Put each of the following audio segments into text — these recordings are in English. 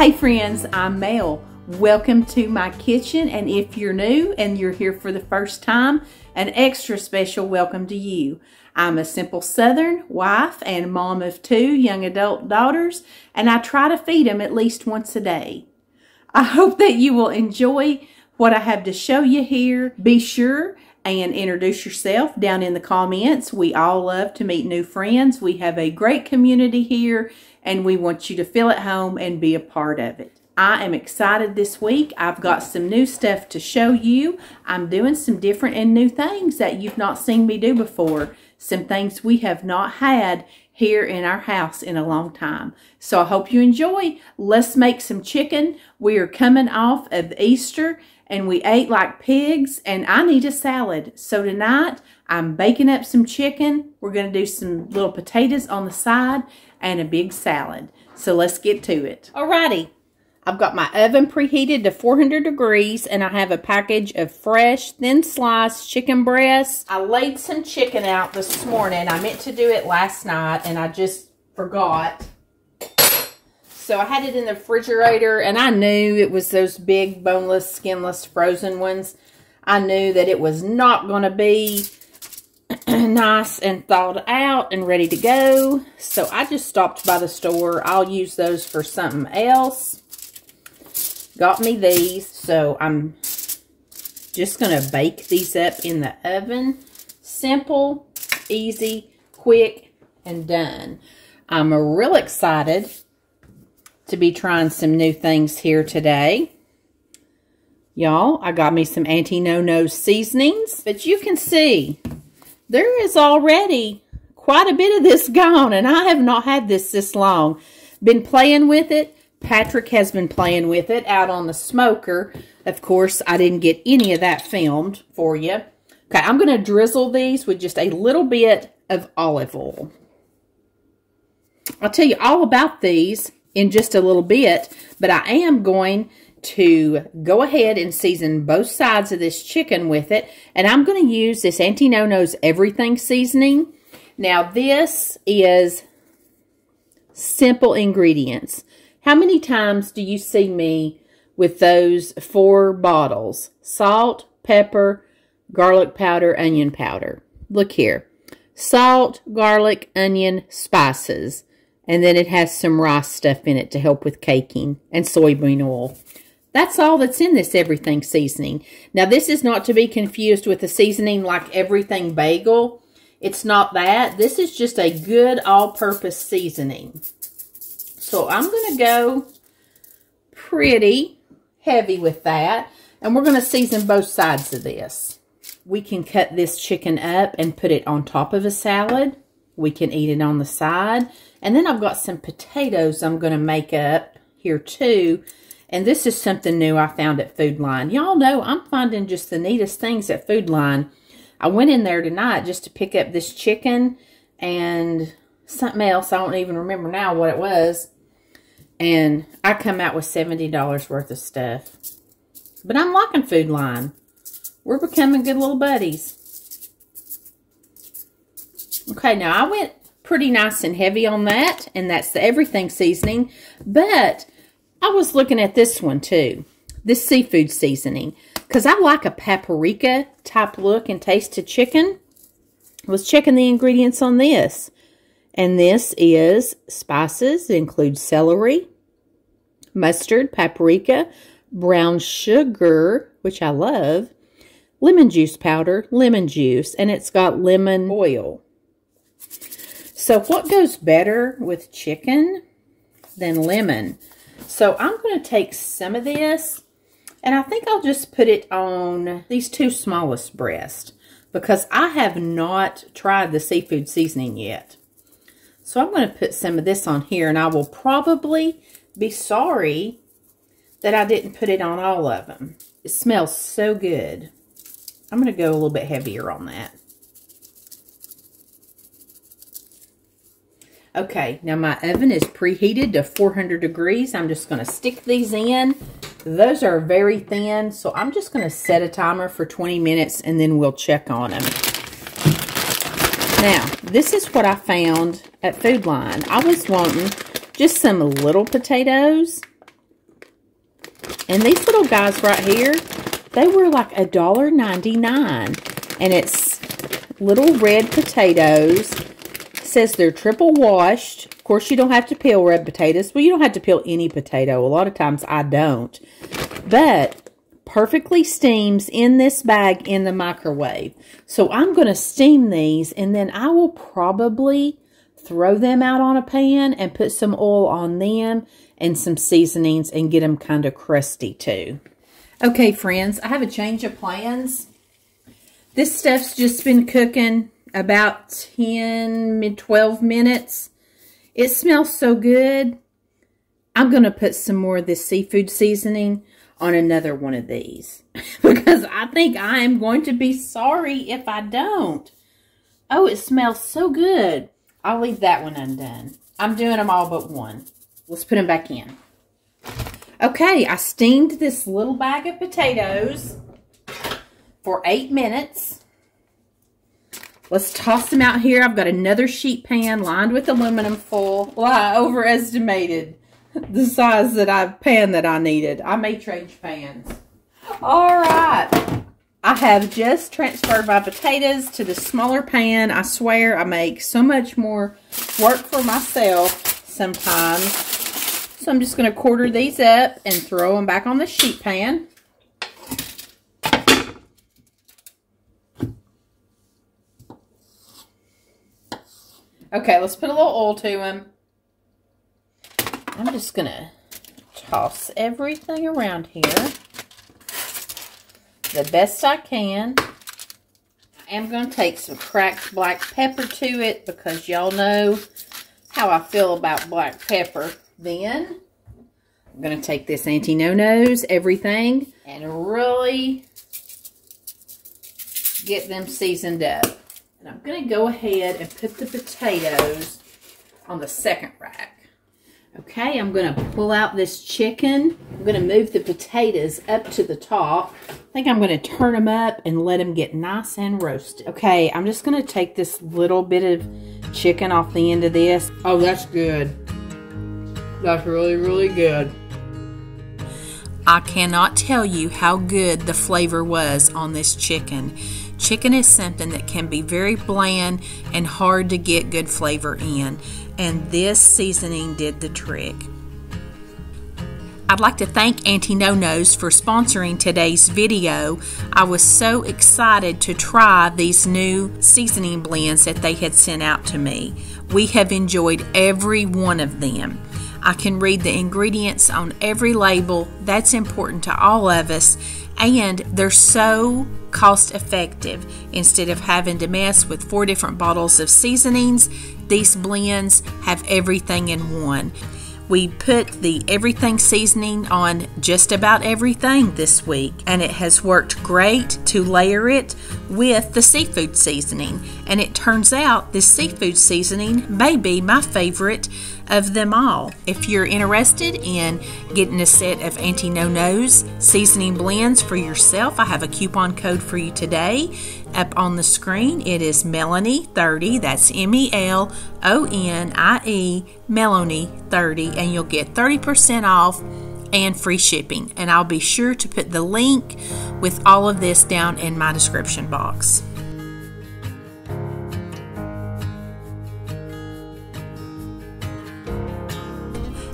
Hey friends, I'm Mel. Welcome to my kitchen, and if you're new and you're here for the first time, an extra special welcome to you. I'm a simple Southern wife and mom of 2 young adult daughters, and I try to feed them at least once a day. I hope that you will enjoy what I have to show you here. Be sure and introduce yourself down in the comments. We all love to meet new friends. We have a great community here, and we want you to feel at home and be a part of it. I am excited this week. I've got some new stuff to show you. I'm doing some different and new things that you've not seen me do before. Some things we have not had here in our house in a long time. So I hope you enjoy. Let's make some chicken. We are coming off of Easter and we ate like pigs, and I need a salad. So tonight I'm baking up some chicken. We're going to do some little potatoes on the side and a big salad. So let's get to it. Alrighty. I've got my oven preheated to 400 degrees, and I have a package of fresh, thin sliced chicken breasts. I laid some chicken out this morning. I meant to do it last night, and I just forgot. So I had it in the refrigerator, and I knew it was those big, boneless, skinless, frozen ones. I knew that it was not going to be nice and thawed out and ready to go. So I just stopped by the store. I'll use those for something else. Got me these, so I'm just going to bake these up in the oven. Simple, easy, quick, and done. I'm real excited to be trying some new things here today. Y'all, I got me some anti-no-no seasonings, but you can see there is already quite a bit of this gone, and I have not had this long. Been playing with it. Patrick has been playing with it out on the smoker. Of course, I didn't get any of that filmed for you. Okay, I'm going to drizzle these with just a little bit of olive oil. I'll tell you all about these in just a little bit, but I am going to go ahead and season both sides of this chicken with it, and I'm going to use this Auntie No-No's Everything seasoning. Now, this is simple ingredients. How many times do you see me with those 4 bottles? Salt, pepper, garlic powder, onion powder. Look here. Salt, garlic, onion, spices. And then it has some rice stuff in it to help with caking, and soybean oil. That's all that's in this Everything seasoning. Now, this is not to be confused with the seasoning like Everything Bagel. It's not that. This is just a good all-purpose seasoning. So I'm going to go pretty heavy with that. And we're going to season both sides of this. We can cut this chicken up and put it on top of a salad. We can eat it on the side. And then I've got some potatoes I'm going to make up here too. And this is something new I found at Food Line. Y'all know I'm finding just the neatest things at Food Line. I went in there tonight just to pick up this chicken and something else. I don't even remember now what it was. And I come out with $70 worth of stuff. But I'm liking Food Line. We're becoming good little buddies. Okay, now I went pretty nice and heavy on that. And that's the Everything seasoning. But I was looking at this one too. This seafood seasoning. Because I like a paprika type look and taste to chicken. I was checking the ingredients on this. And this is spices. It includes celery, mustard, paprika, brown sugar, which I love, lemon juice powder, lemon juice, and it's got lemon oil. So what goes better with chicken than lemon? So I'm going to take some of this, and I think I'll just put it on these 2 smallest breasts because I have not tried the seafood seasoning yet. So I'm going to put some of this on here, and I will probably be sorry that I didn't put it on all of them. It smells so good. I'm going to go a little bit heavier on that. Okay, now my oven is preheated to 400 degrees. I'm just going to stick these in. Those are very thin, so I'm just going to set a timer for 20 minutes, and then we'll check on them. Now, this is what I found at Food Line. I was wanting just some little potatoes, And these little guys right here, they were like $1.99. And it's little red potatoes. It says they're triple washed. Of course, you don't have to peel red potatoes. Well, you don't have to peel any potato. A lot of times I don't. But perfectly steams in this bag in the microwave. So I'm going to steam these, and then I will probably throw them out on a pan and put some oil on them and some seasonings and get them kind of crusty too. Okay, friends, I have a change of plans. This stuff's just been cooking about 12 minutes. It smells so good. I'm going to put some more of this seafood seasoning on another one of these because I think I am going to be sorry if I don't. Oh, it smells so good. I'll leave that one undone. I'm doing them all but one. Let's put them back in. Okay, I steamed this little bag of potatoes for 8 minutes. Let's toss them out here. I've got another sheet pan lined with aluminum foil. Well, I overestimated the size pan that I needed. I may change pans. All right. I have just transferred my potatoes to the smaller pan. I swear I make so much more work for myself sometimes. So I'm just going to quarter these up and throw them back on the sheet pan. Okay, let's put a little oil to them. I'm just going to toss everything around here the best I can. I am going to take some cracked black pepper to it because y'all know how I feel about black pepper. Then I'm going to take this Auntie No-No's everything and really get them seasoned up. And I'm going to go ahead and put the potatoes on the second rack. Okay, I'm going to pull out this chicken. I'm going to move the potatoes up to the top. I think I'm going to turn them up and let them get nice and roasted. Okay, I'm just going to take this little bit of chicken off the end of this. Oh, that's good. That's really, really good. I cannot tell you how good the flavor was on this chicken. Chicken is something that can be very bland and hard to get good flavor in. And this seasoning did the trick. I'd like to thank Auntie No-No's for sponsoring today's video. I was so excited to try these new seasoning blends that they had sent out to me. We have enjoyed every one of them. I can read the ingredients on every label. That's important to all of us. And they're so cost effective. Instead of having to mess with 4 different bottles of seasonings, these blends have everything in one. We put the everything seasoning on just about everything this week, and it has worked great to layer it with the seafood seasoning. And it turns out this seafood seasoning may be my favorite of them all. If you're interested in getting a set of Auntie No-No's seasoning blends for yourself, I have a coupon code for you today. Up on the screen, it is Melanie30. That's MELONIE, Melanie30, and you'll get 30% off and free shipping. And I'll be sure to put the link with all of this down in my description box.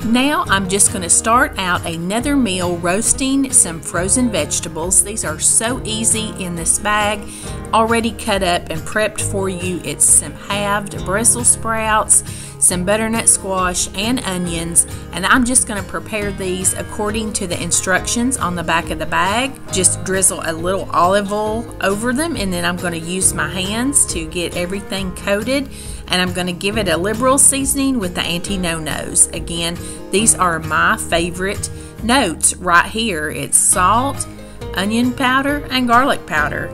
Now I'm just going to start out another meal roasting some frozen vegetables. These are so easy in this bag, already cut up and prepped for you. It's some halved Brussels sprouts, some butternut squash, and onions. And I'm just going to prepare these according to the instructions on the back of the bag. Just drizzle a little olive oil over them, and then I'm going to use my hands to get everything coated. And I'm going to give it a liberal seasoning with the Auntie No-No's. Again, these are my favorite notes right here. It's salt, onion powder, and garlic powder.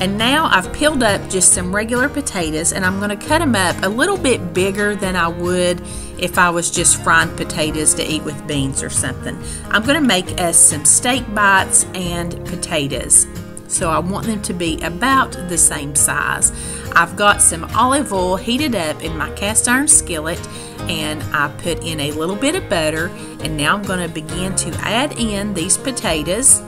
And now I've peeled up just some regular potatoes, and I'm going to cut them up a little bit bigger than I would if I was just frying potatoes to eat with beans or something. I'm going to make us some steak bites and potatoes. so I want them to be about the same size. I've got some olive oil heated up in my cast iron skillet, and I put in a little bit of butter, and now I'm going to begin to add in these potatoes.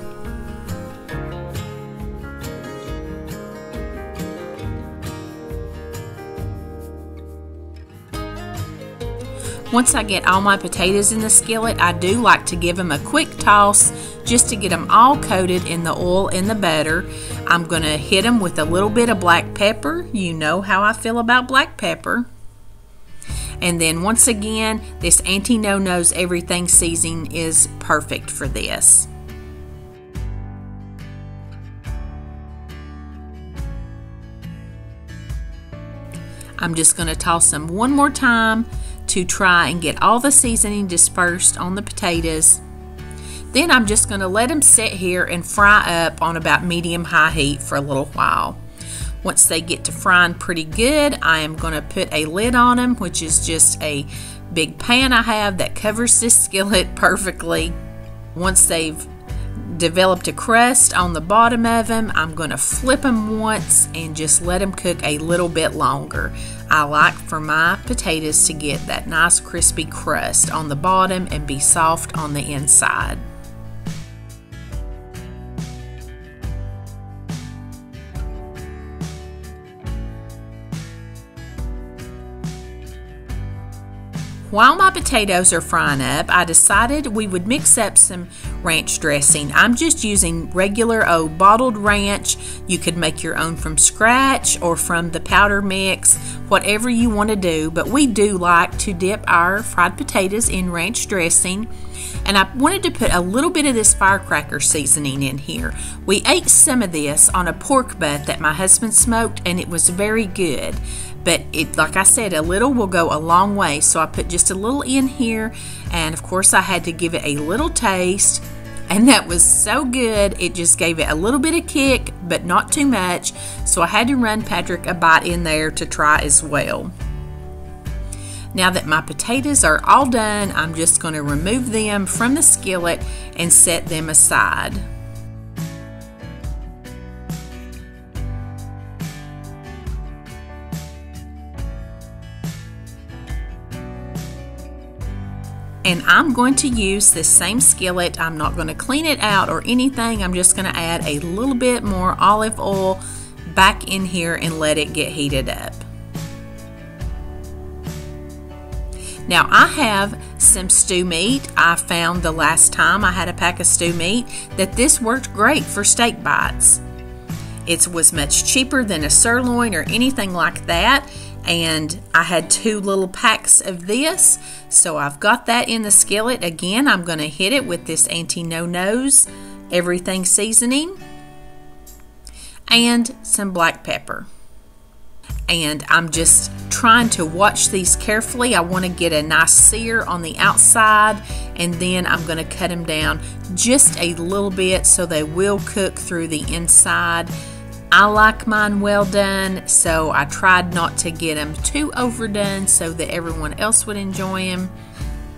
Once I get all my potatoes in the skillet, I do like to give them a quick toss just to get them all coated in the oil and the butter. I'm going to hit them with a little bit of black pepper. You know how I feel about black pepper. And then once again, this Auntie No Knows Everything seasoning is perfect for this. I'm just going to toss them one more time to try and get all the seasoning dispersed on the potatoes. Then I'm just going to let them sit here and fry up on about medium-high heat for a little while. Once they get to frying pretty good, I am going to put a lid on them, which is just a big pan I have that covers this skillet perfectly. Once they've developed a crust on the bottom of them, I'm going to flip them once and just let them cook a little bit longer. I like for my potatoes to get that nice crispy crust on the bottom and be soft on the inside. While my potatoes are frying up, I decided we would mix up some ranch dressing. I'm just using regular old bottled ranch. You could make your own from scratch or from the powder mix, whatever you want to do, but we do like to dip our fried potatoes in ranch dressing. And I wanted to put a little bit of this firecracker seasoning in here. We ate some of this on a pork butt that my husband smoked, and it was very good. But like I said, a little will go a long way, so I put just a little in here, and of course I had to give it a little taste, and that was so good. It just gave it a little bit of kick, but not too much, so I had to run Patrick a bite in there to try as well. Now that my potatoes are all done, I'm just going to remove them from the skillet and set them aside. And I'm going to use this same skillet. I'm not going to clean it out or anything. I'm just going to add a little bit more olive oil back in here and let it get heated up. Now I have some stew meat. I found the last time I had a pack of stew meat that this worked great for steak bites. It was much cheaper than a sirloin or anything like that. And I had 2 little packs of this, so I've got that in the skillet. Again, I'm going to hit it with this Auntie No Knows Everything seasoning and some black pepper. And I'm just trying to watch these carefully. I want to get a nice sear on the outside, and then I'm going to cut them down just a little bit so they will cook through the inside. I like mine well done, so I tried not to get them too overdone so that everyone else would enjoy them.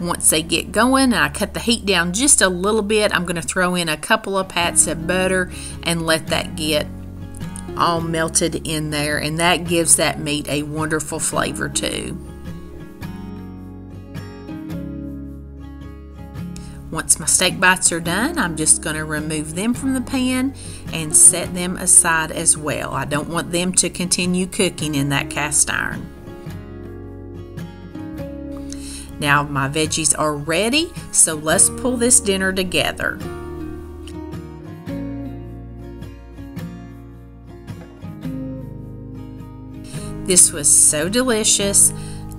Once they get going, I cut the heat down just a little bit. I'm going to throw in a couple of pats of butter and let that get all melted in there, and that gives that meat a wonderful flavor too. Once my steak bites are done, I'm just going to remove them from the pan and set them aside as well. I don't want them to continue cooking in that cast iron. Now my veggies are ready, so let's pull this dinner together. This was so delicious.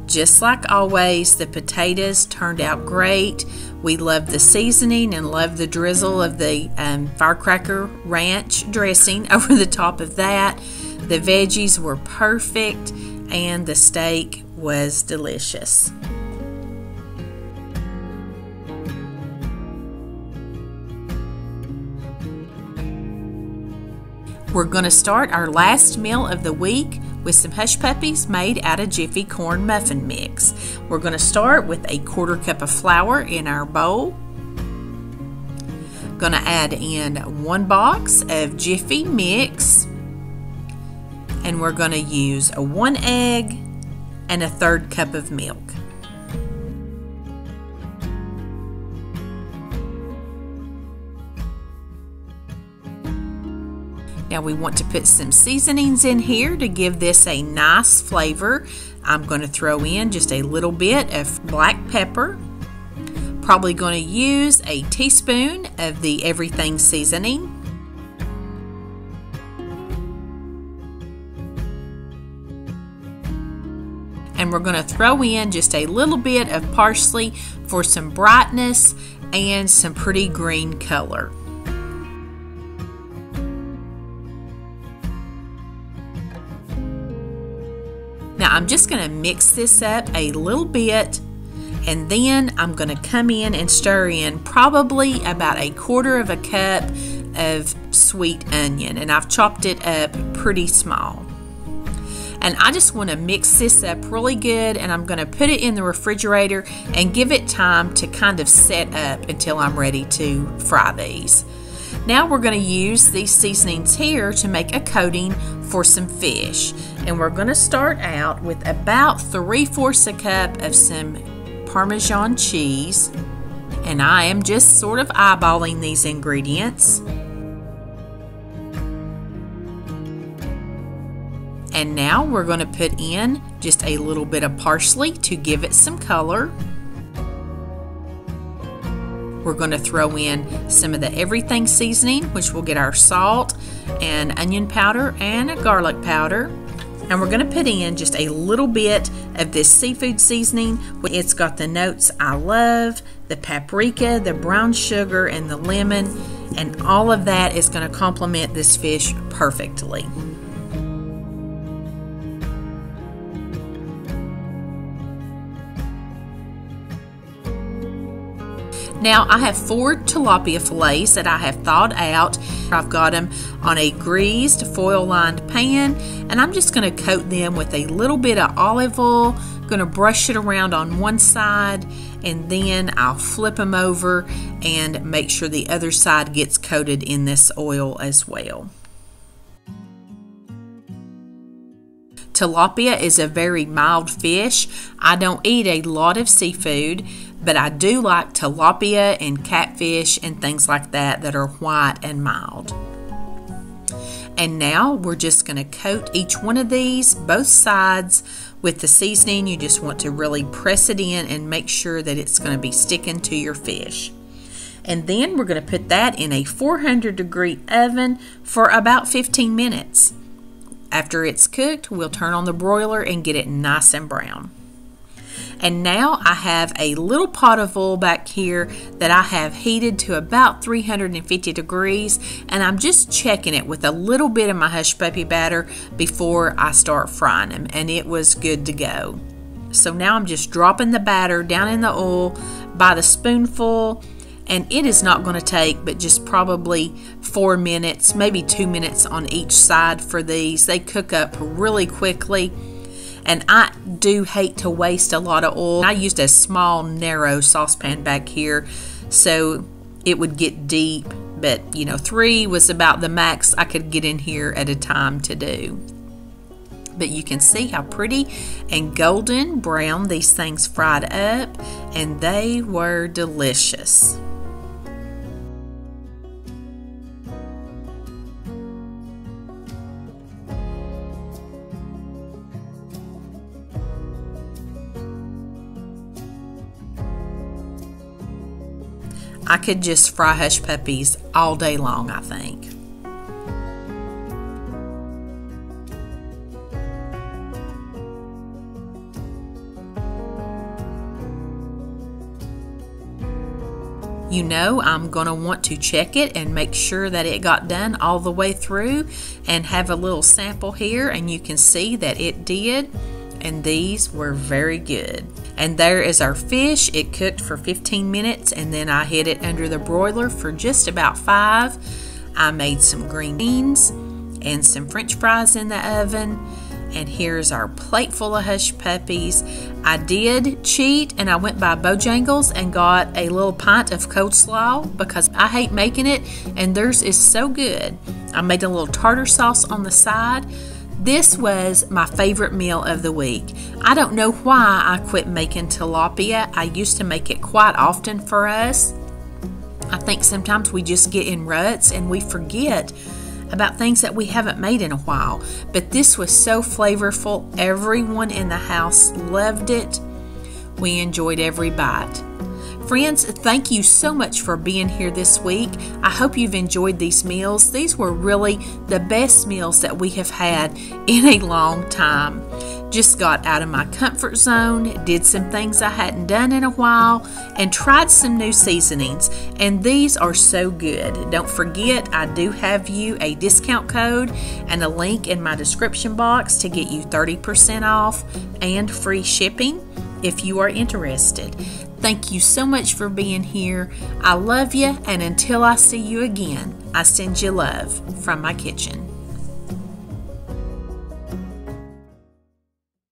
Just like always, the potatoes turned out great. We love the seasoning and love the drizzle of the firecracker ranch dressing over the top of that. The veggies were perfect and the steak was delicious. We're going to start our last meal of the week with some hush puppies made out of Jiffy corn muffin mix. We're going to start with a 1/4 cup of flour in our bowl, Gonna add in 1 box of Jiffy mix, and we're gonna use 1 egg and 1/3 cup of milk. Now we want to put some seasonings in here to give this a nice flavor. I'm going to throw in just a little bit of black pepper. Probably going to use a teaspoon of the everything seasoning. And we're going to throw in just a little bit of parsley for some brightness and some pretty green color. Now I'm just going to mix this up a little bit, and then I'm going to come in and stir in probably about 1/4 cup of sweet onion, and I've chopped it up pretty small. And I just want to mix this up really good, and I'm going to put it in the refrigerator and give it time to kind of set up until I'm ready to fry these. Now we're going to use these seasonings here to make a coating for some fish. And we're going to start out with about 3/4 cup of some Parmesan cheese. And I am just sort of eyeballing these ingredients. And now we're going to put in just a little bit of parsley to give it some color. We're going to throw in some of the everything seasoning, which will get our salt and onion powder and a garlic powder. And we're going to put in just a little bit of this seafood seasoning. It's got the notes I love, the paprika, the brown sugar, and the lemon. And all of that is going to complement this fish perfectly. Now I have 4 tilapia fillets that I have thawed out. I've got them on a greased foil-lined pan, and I'm just going to coat them with a little bit of olive oil. Going to brush it around on one side, and then I'll flip them over and make sure the other side gets coated in this oil as well. Tilapia is a very mild fish. I don't eat a lot of seafood, but I do like tilapia and catfish and things like that are white and mild. And now we're just going to coat each one of these, both sides, with the seasoning. You just want to really press it in and make sure that it's going to be sticking to your fish. And then we're going to put that in a 400-degree oven for about 15 minutes. After it's cooked, we'll turn on the broiler and get it nice and brown. And now I have a little pot of oil back here that I have heated to about 350 degrees, and I'm just checking it with a little bit of my hush puppy batter before I start frying them, and it was good to go. So now I'm just dropping the batter down in the oil by the spoonful, and it is not going to take but just probably 4 minutes, maybe 2 minutes on each side for these. They cook up really quickly. And I do hate to waste a lot of oil. I used a small, narrow saucepan back here, so it would get deep. But, 3 was about the max I could get in here at a time to do. But you can see how pretty and golden brown these things fried up, and they were delicious. I could just fry hush puppies all day long, I think. I'm going to want to check it and make sure that it got done all the way through and have a little sample here, and you can see that it did, and these were very good. And there is our fish. It cooked for 15 minutes, and then I hid it under the broiler for just about 5. I made some green beans and some French fries in the oven, And here's our plate full of hush puppies. I did cheat and I went by Bojangles and got a little pint of coleslaw because I hate making it and theirs is so good. I made a little tartar sauce on the side. This was my favorite meal of the week. I don't know why I quit making tilapia. I used to make it quite often for us. I think sometimes we just get in ruts and we forget about things that we haven't made in a while. But this was so flavorful. Everyone in the house loved it. We enjoyed every bite. Friends, thank you so much for being here this week. I hope you've enjoyed these meals. These were really the best meals that we have had in a long time. Just got out of my comfort zone, did some things I hadn't done in a while, and tried some new seasonings. And these are so good. Don't forget, I do have you a discount code and a link in my description box to get you 30% off and free shipping if you are interested. Thank you so much for being here. I love you, and until I see you again, I send you love from my kitchen.